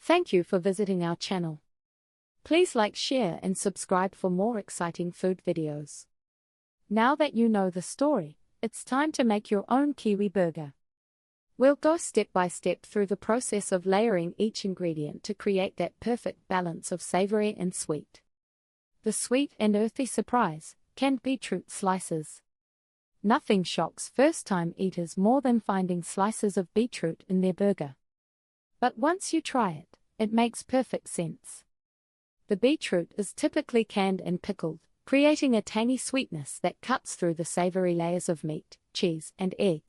Thank you for visiting our channel. Please like, share and subscribe for more exciting food videos. Now that you know the story, it's time to make your own kiwi burger. We'll go step by step through the process of layering each ingredient to create that perfect balance of savory and sweet. The sweet and earthy surprise, canned beetroot slices. Nothing shocks first-time eaters more than finding slices of beetroot in their burger. But once you try it, it makes perfect sense. The beetroot is typically canned and pickled, creating a tangy sweetness that cuts through the savory layers of meat, cheese, and egg.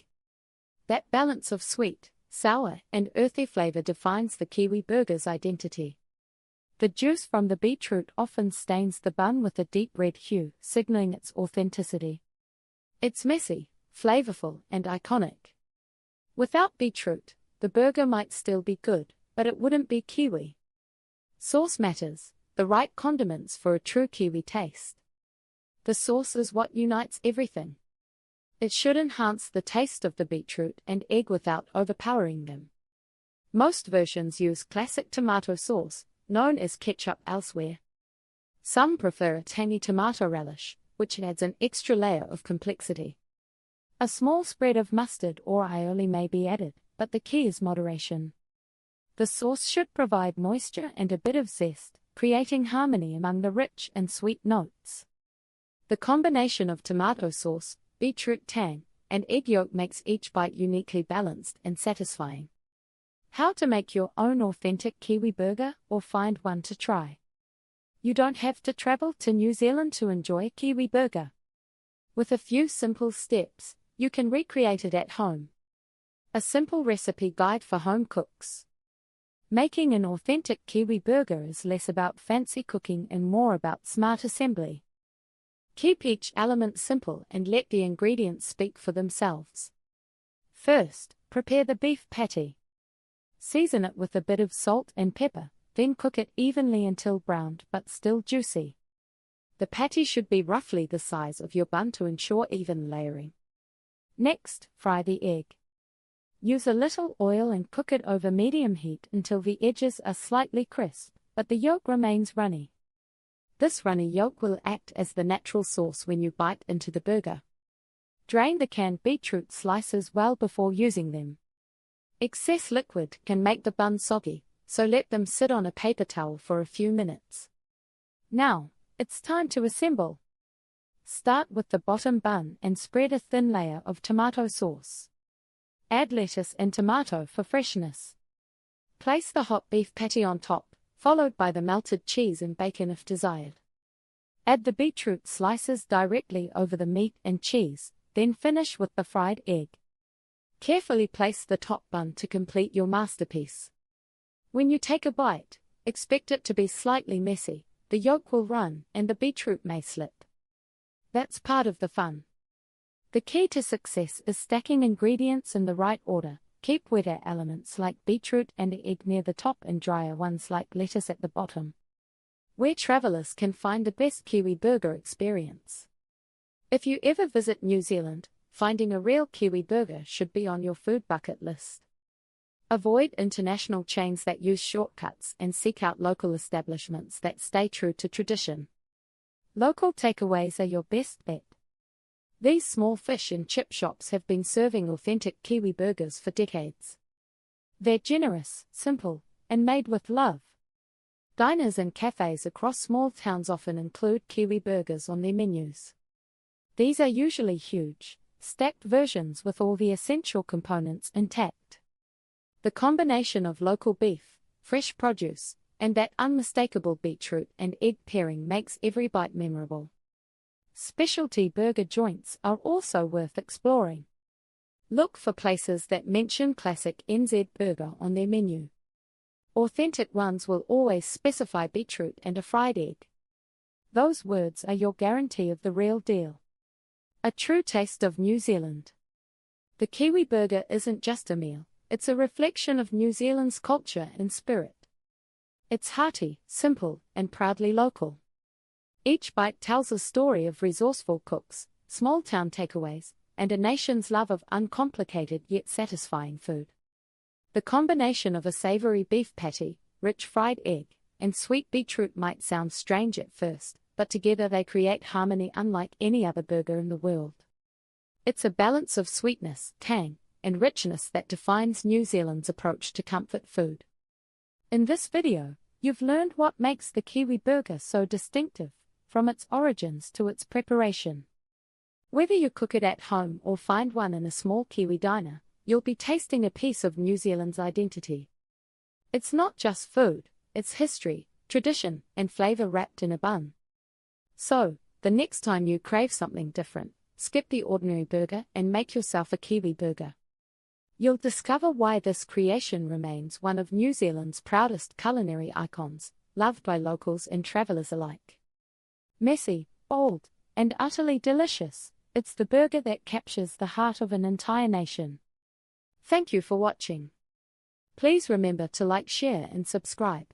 That balance of sweet, sour, and earthy flavor defines the kiwi burger's identity. The juice from the beetroot often stains the bun with a deep red hue, signaling its authenticity. It's messy, flavorful, and iconic. Without beetroot, the burger might still be good, but it wouldn't be kiwi. Sauce matters, the right condiments for a true kiwi taste. The sauce is what unites everything. It should enhance the taste of the beetroot and egg without overpowering them. Most versions use classic tomato sauce, known as ketchup elsewhere. Some prefer a tangy tomato relish, which adds an extra layer of complexity. A small spread of mustard or aioli may be added, but the key is moderation. The sauce should provide moisture and a bit of zest, creating harmony among the rich and sweet notes. The combination of tomato sauce, beetroot tang, and egg yolk makes each bite uniquely balanced and satisfying. How to make your own authentic kiwi burger or find one to try? You don't have to travel to New Zealand to enjoy a kiwi burger. With a few simple steps, you can recreate it at home. A simple recipe guide for home cooks. Making an authentic kiwi burger is less about fancy cooking and more about smart assembly. Keep each element simple and let the ingredients speak for themselves. First, prepare the beef patty. Season it with a bit of salt and pepper, then cook it evenly until browned but still juicy. The patty should be roughly the size of your bun to ensure even layering. Next, fry the egg. Use a little oil and cook it over medium heat until the edges are slightly crisp, but the yolk remains runny. This runny yolk will act as the natural sauce when you bite into the burger. Drain the canned beetroot slices well before using them. Excess liquid can make the bun soggy, so let them sit on a paper towel for a few minutes. Now, it's time to assemble. Start with the bottom bun and spread a thin layer of tomato sauce. Add lettuce and tomato for freshness. Place the hot beef patty on top, followed by the melted cheese and bacon if desired. Add the beetroot slices directly over the meat and cheese, then finish with the fried egg. Carefully place the top bun to complete your masterpiece. When you take a bite, expect it to be slightly messy, the yolk will run and the beetroot may slip. That's part of the fun. The key to success is stacking ingredients in the right order. Keep wetter elements like beetroot and egg near the top and drier ones like lettuce at the bottom. Where travelers can find the best kiwi burger experience. If you ever visit New Zealand, finding a real kiwi burger should be on your food bucket list. Avoid international chains that use shortcuts and seek out local establishments that stay true to tradition. Local takeaways are your best bet. These small fish and chip shops have been serving authentic kiwi burgers for decades. They're generous, simple, and made with love. Diners and cafes across small towns often include kiwi burgers on their menus. These are usually huge, stacked versions with all the essential components intact. The combination of local beef, fresh produce, and that unmistakable beetroot and egg pairing makes every bite memorable. Specialty burger joints are also worth exploring. Look for places that mention classic NZ burger on their menu. Authentic ones will always specify beetroot and a fried egg. Those words are your guarantee of the real deal. A true taste of New Zealand. The kiwi burger isn't just a meal, it's a reflection of New Zealand's culture and spirit. It's hearty, simple, and proudly local. Each bite tells a story of resourceful cooks, small-town takeaways, and a nation's love of uncomplicated yet satisfying food. The combination of a savory beef patty, rich fried egg, and sweet beetroot might sound strange at first, but together they create harmony unlike any other burger in the world. It's a balance of sweetness, tang, and richness that defines New Zealand's approach to comfort food. In this video, you've learned what makes the Kiwi burger so distinctive, from its origins to its preparation. Whether you cook it at home or find one in a small Kiwi diner, you'll be tasting a piece of New Zealand's identity. It's not just food, it's history, tradition, and flavor wrapped in a bun. So, the next time you crave something different, skip the ordinary burger and make yourself a Kiwi burger. You'll discover why this creation remains one of New Zealand's proudest culinary icons, loved by locals and travelers alike. Messy, bold, and utterly delicious, it's the burger that captures the heart of an entire nation. Thank you for watching. Please remember to like, share, and subscribe.